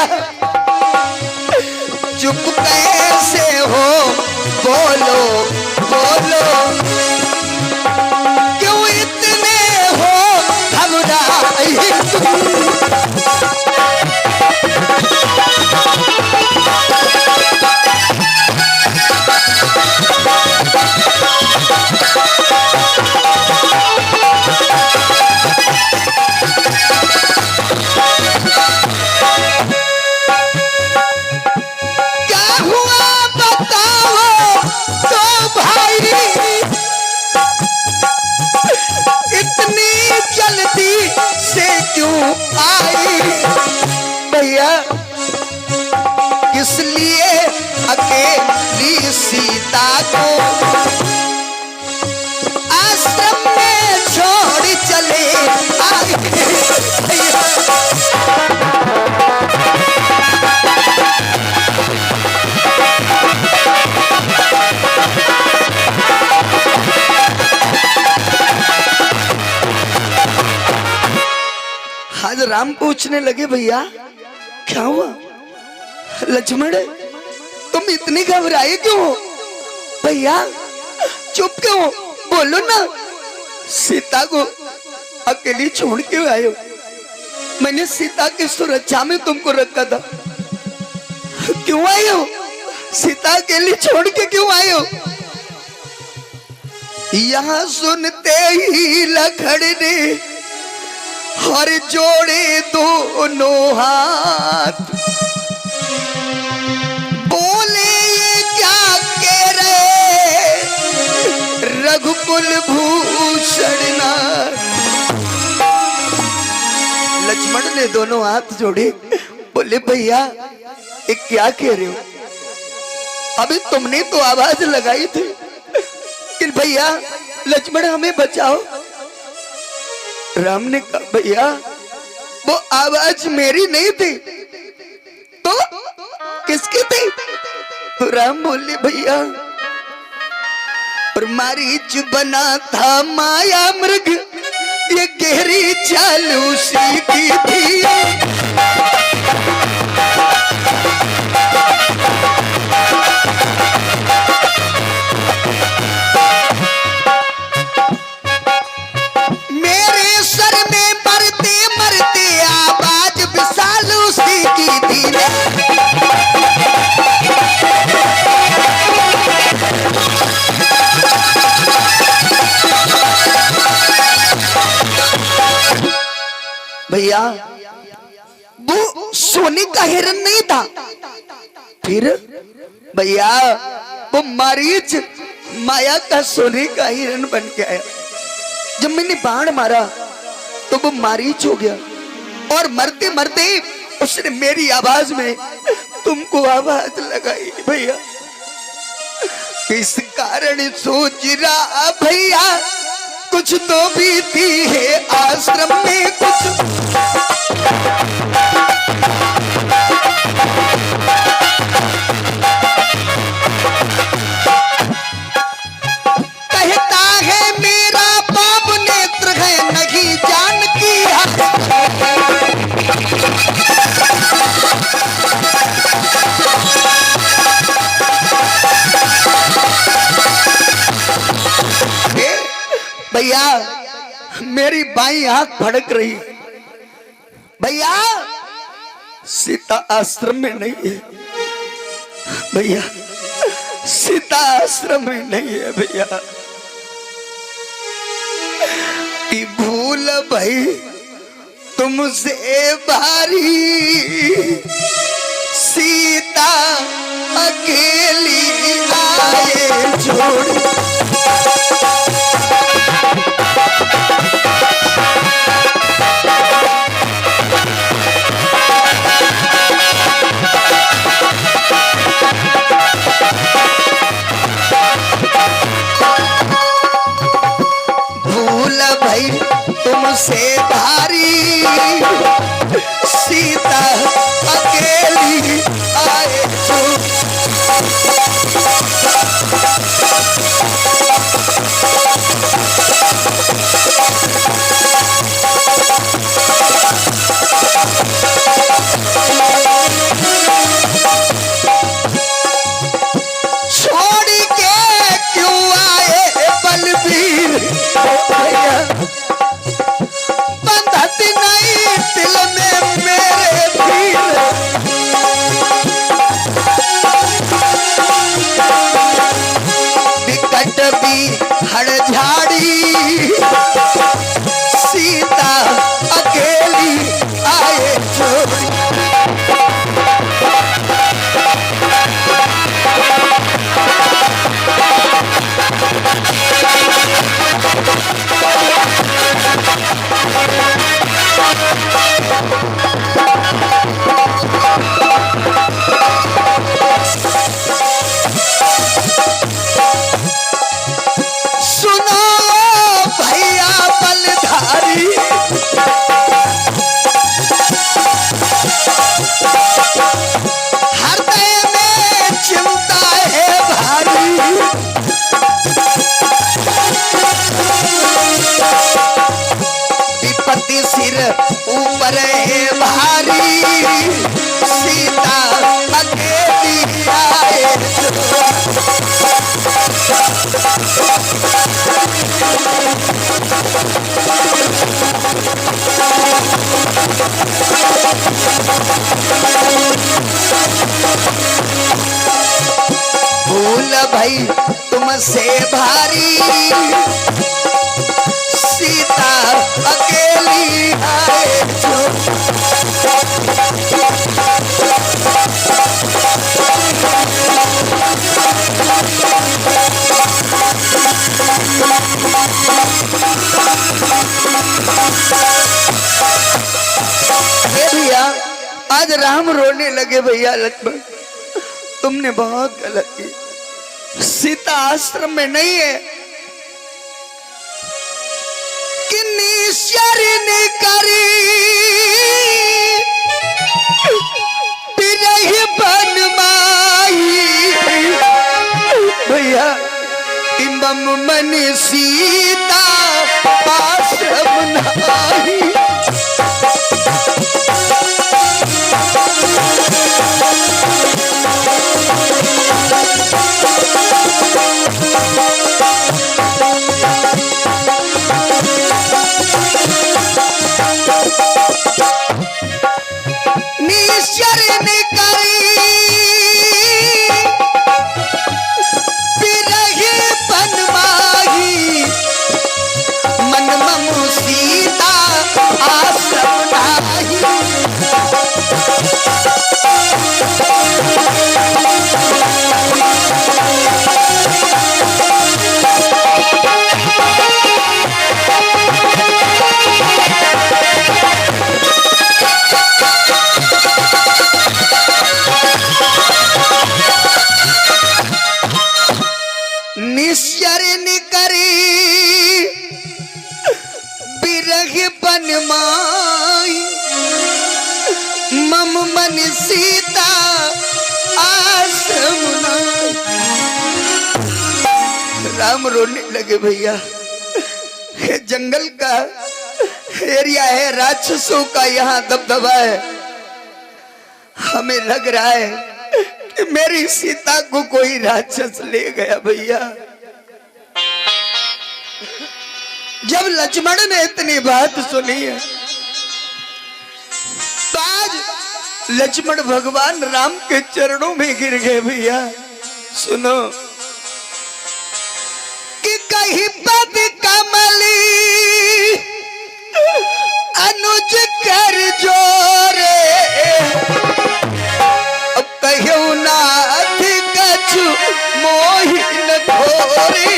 भैया चुप कैसे हो, बोलो बोलो क्यों इतने हो घबराए तुम। भैया किस लिए अकेली सीता को आश्रम में छोड़ चले आए भैया। आज राम पूछने लगे भैया क्या हुआ लक्ष्मण तुम इतनी घबराए क्यों हो? भैया चुप क्यों हो, बोलो ना। सीता को अकेली छोड़ क्यों आए हो? मैंने सीता की सुरक्षा में तुमको रखा था, क्यों आए हो? सीता अकेली छोड़ के क्यों आए हो? यहाँ सुनते ही लखड़ ने और जोड़े दोनों हाथ, बोले ये क्या कह रहे रघुकुल भूषण नाथ। लक्ष्मण ने दोनों हाथ जोड़े, बोले भैया ये क्या कह रहे हो? अभी तुमने तो आवाज लगाई थी कि भैया लक्ष्मण हमें बचाओ। राम ने कहा भैया वो आवाज मेरी नहीं थी तो किसकी थी? तो राम बोले भैया और मारीच बना था माया मृग, ये गहरी चालू सी की थी। भैया वो सोने का हिरन नहीं था, फिर भैया वो मारीच माया का सोने का हिरन बन के आया। जब मैंने बाण मारा तो वो मारीच हो गया और मरते मरते उसने मेरी आवाज में तुमको आवाज लगाई। भैया इस कारण सोच रहा भैया कुछ तो बीती है आश्रम में कुछ। कहता है मेरा बाप नेत्र है नहीं जान की भैया मेरी बाईं आंख भड़क रही। भैया सीता आश्रम में नहीं है, भैया सीता आश्रम में नहीं है। भैया की भूल भाई तुमसे भारी, सीता अकेली आए छोड़। भूल भाई तुमसे भारी, सीता अकेली आए छोड़। छोड़ी। सुनो भैया बलधारी, हृदय में चिंता है भारी। विपत्ति सिर ऊपर है भारी, सीता अकेली आए भूल भाई तुमसे भारी, सीता अकेली आए जो। भैया आज राम रोने लगे, भैया लक्ष्मण तुमने बहुत गलत की, सीता आश्रम में नहीं है। कि निश्चरी ने करी बिरही बनमाई, भैया इमम मन सीता आश्रम नाही। बनमाई मम मन सीता आसमना। राम रोने लगे भैया, ये जंगल का एरिया है, राक्षसों का यहाँ दबदबा है। हमें लग रहा है कि मेरी सीता को कोई राक्षस ले गया भैया। जब लक्ष्मण ने इतनी बात सुनी है तो आज लक्ष्मण भगवान राम के चरणों में गिर गए भैया। सुनो कि कहीं पद कमली अनुज कर जोरे, अब कहो नाथ कछु मोहिन घोरे।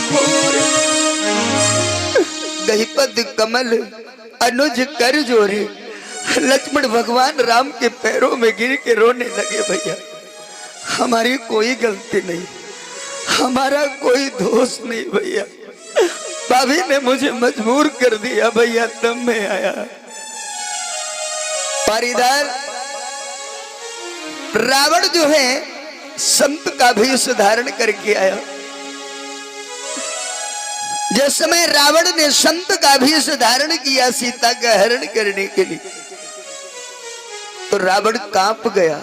फूर गहिपत कमल अनुज कर जोरे। लक्ष्मण भगवान राम के पैरों में गिर के रोने लगे। भैया हमारी कोई गलती नहीं, हमारा कोई दोष नहीं भैया, भाभी ने मुझे मजबूर कर दिया भैया, तब मैं आया। पर इधर रावण जो है संत का भेष धारण करके आया। जिस समय रावण ने संत का भेष धारण किया सीता का हरण करने के लिए, तो रावण कांप गया।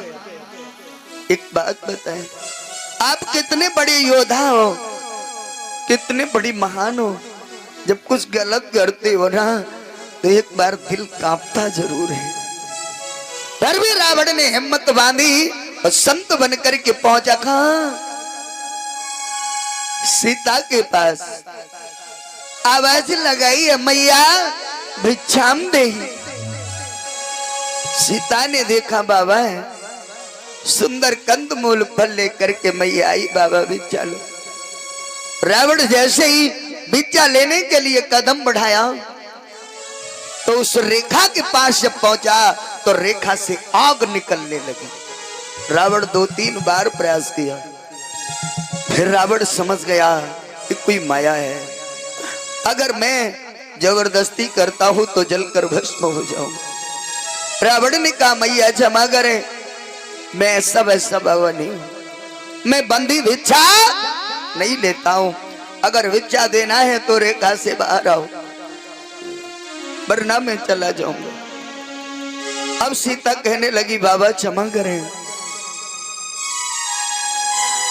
एक बात बताएं, आप कितने बड़े योद्धा हो, कितने बड़ी महान हो, जब कुछ गलत करते हो ना तो एक बार दिल कांपता जरूर है। फिर भी रावण ने हिम्मत बांधी और संत बनकर के पहुंचा कहां? सीता के पास। आवाज लगाई, मैया भिक्षाम देहि। सीता ने देखा बाबा है, सुंदर कंदमूल फल लेकर के मैया आई, बाबा भिक्षा लो। रावण जैसे ही भिक्षा लेने के लिए कदम बढ़ाया तो उस रेखा के पास जब पहुंचा तो रेखा से आग निकलने लगी। रावण 2-3 बार प्रयास किया, फिर रावण समझ गया कि कोई माया है, अगर मैं जबरदस्ती करता हूं तो जलकर भस्म हो जाऊंगा। रावण ने कहा मैया क्षमा करें, मैं ऐसा वैसा बाबा नहीं, मैं बंदी भिक्षा नहीं लेता हूं, अगर भिक्षा देना है तो रेखा से बाहर आओ, वरना मैं चला जाऊंगा। अब सीता कहने लगी बाबा क्षमा करें,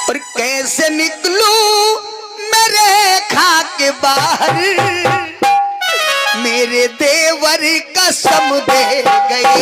और कैसे निकलूं मैं रेखा के बाहर, मेरे देवर कसम दे गए।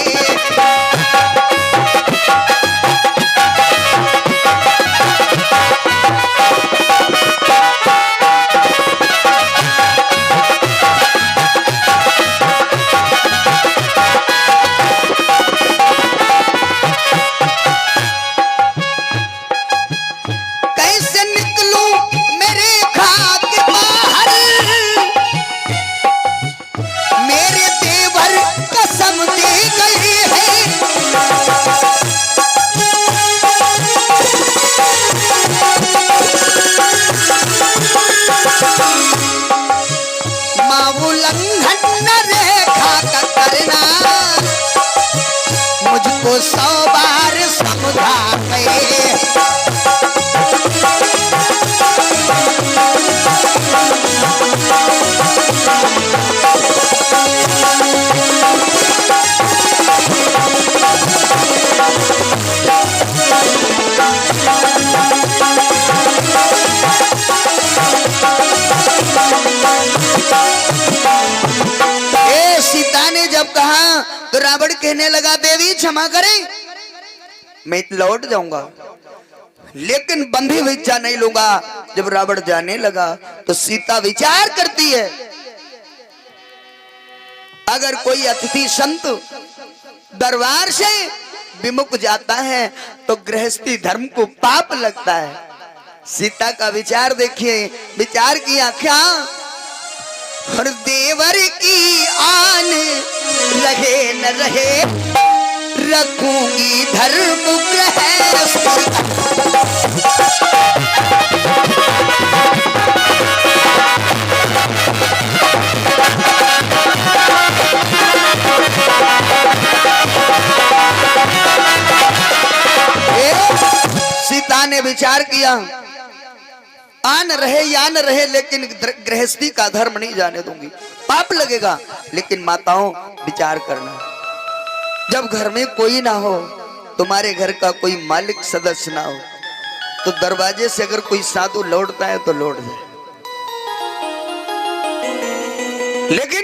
मुझको 100 बार समझा गए। सीता ने जब कहा तो रावण कहने लगा देवी क्षमा करें, मैं लौट जाऊंगा, लेकिन बंधी भिक्षा नहीं लूंगा। जब रावण जाने लगा तो सीता विचार करती है, अगर कोई अतिथि संत दरबार से विमुख जाता है तो गृहस्थी धर्म को पाप लगता है। सीता का विचार देखिए, विचार किया क्या, और देवर की आन रहे न रहे, रखूंगी धर्म गृहस्थी। सीता ने विचार किया, आन रहे या न रहे, लेकिन गृहस्थी का धर्म नहीं जाने दूंगी, पाप लगेगा। लेकिन माताओं विचार करना, जब घर में कोई ना हो, तुम्हारे घर का कोई मालिक सदस्य ना हो, तो दरवाजे से अगर कोई साधु लौटता है तो लौट जाए, लेकिन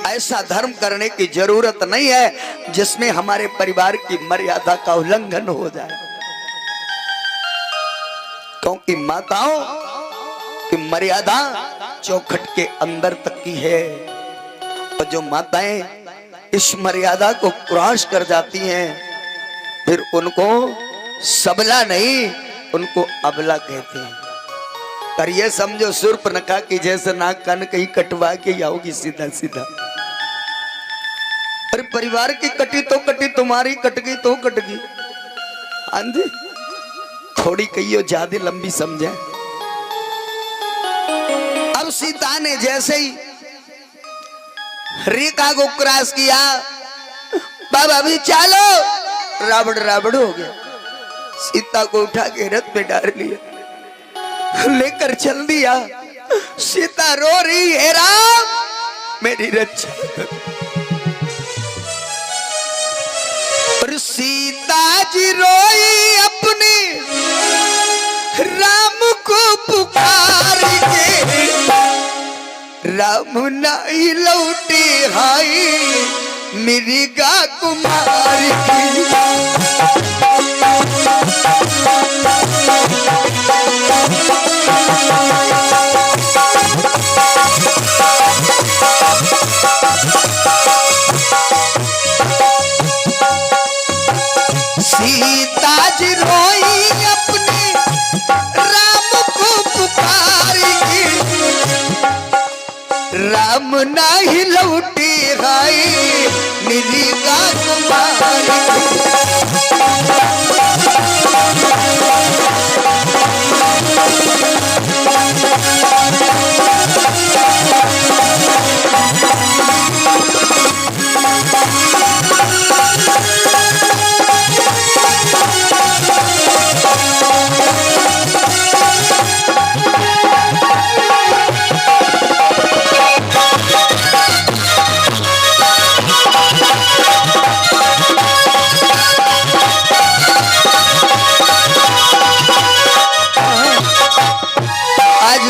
ऐसा धर्म करने की जरूरत नहीं है जिसमें हमारे परिवार की मर्यादा का उल्लंघन हो जाए। क्योंकि माताओं की मर्यादा चौखट के अंदर तक की है, और जो माताएं इस मर्यादा को क्रॉस कर जाती हैं फिर उनको सबला नहीं, उनको अबला कहते हैं। पर ये समझो शूर्पणखा की जैसे नाक कान कहीं कटवा के आओगी सीधा सीधा। अरे परिवार की कटी तो कटी, तुम्हारी कट गई तो कट गई। हाँ जी, थोड़ी कहियो ज्यादा लंबी समझे। अब सीता ने जैसे ही रेखा को क्रॉस किया, बाबा भी चलो, रावण रावण हो गया। सीता को उठा के रथ पे डाल लिया, लेकर चल दिया। सीता रो रही है, राम मेरी रक्षा कर। और सीता जी रोई अपने राम को पुकार के, राम नाई लौटे हाय मेरी गा कुमार की। सीता जी रोई अपने राम को पुकार के, राम नहीं लौटे हाय मेरी गा कुमार की।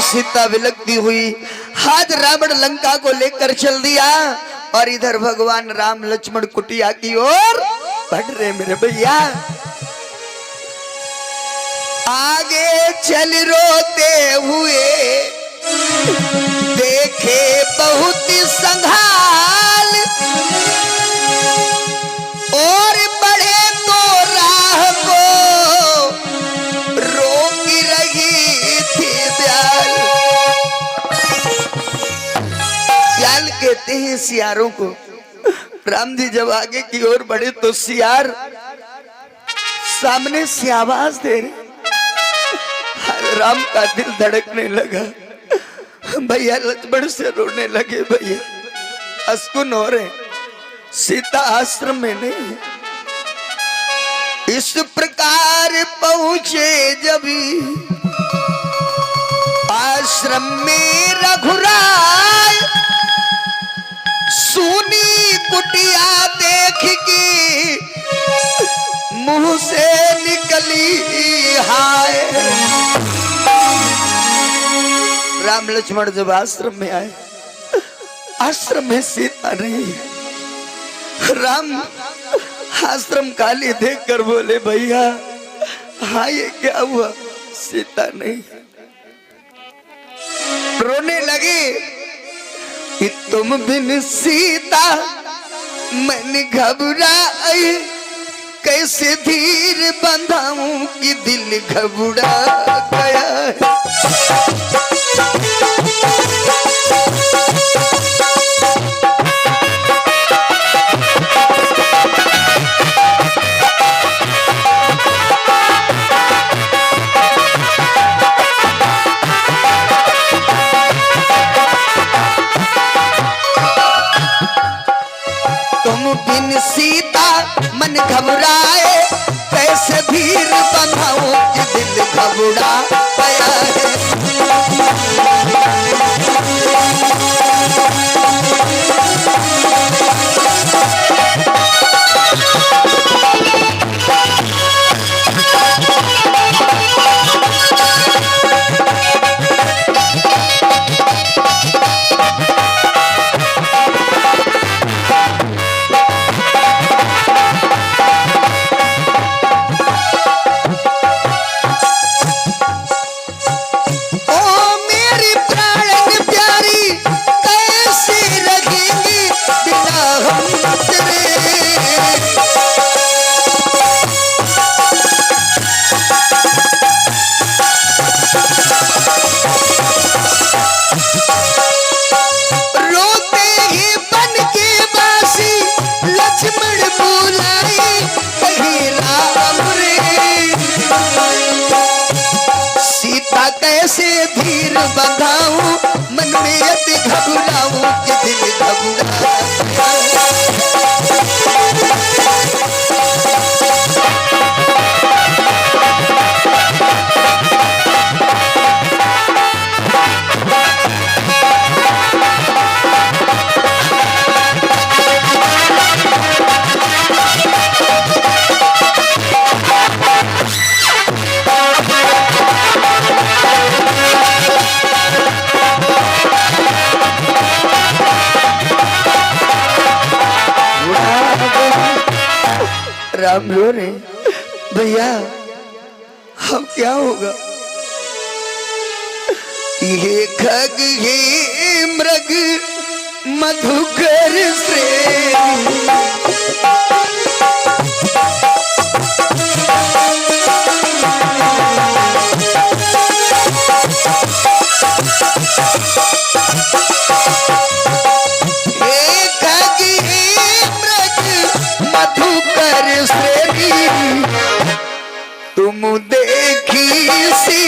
सीता विलकती हुई हाथ रावण लंका को लेकर चल दिया, और इधर भगवान राम लक्ष्मण कुटिया की ओर बढ़ रहे मेरे भैया। आगे चल रोते हुए देखे बहुत संघाल, और बढ़े तो राह को रोक रही थी ब्याल। ब्याल कहते हैं सियारों को। राम जी जब आगे की ओर बढ़े तो सियार सामने से आवाज दे रहे। राम का दिल धड़कने लगा, भैया लक्ष्मण से रोने लगे, भैया अस्कुन हो रहे, सीता आश्रम में नहीं है। इस प्रकार पहुंचे जब आश्रम में रघुराय, सुनी कुटिया देख के मुंह से निकली हाय। राम लक्ष्मण जब आश्रम में आए, आश्रम में सीता नहीं है। राम आश्रम खाली देखकर बोले, भैया हाँ ये क्या हुआ, सीता नहीं। रोने लगे कि तुम बिन सीता मन घबराए, कैसे धीर बंधाऊं कि दिल घबरा गया है। सीता मन घबराए, कैसे धीर बंधाऊं कि दिल घबरा गया है। ओ मेरी प्राण कैसे धीर बंधाऊं, मन में अति घबराऊं कि दिल घबरा राम रो रे भैया, अब क्या होगा? ये खग ये मृग मधुकर श्रेणी, तुम देखी सी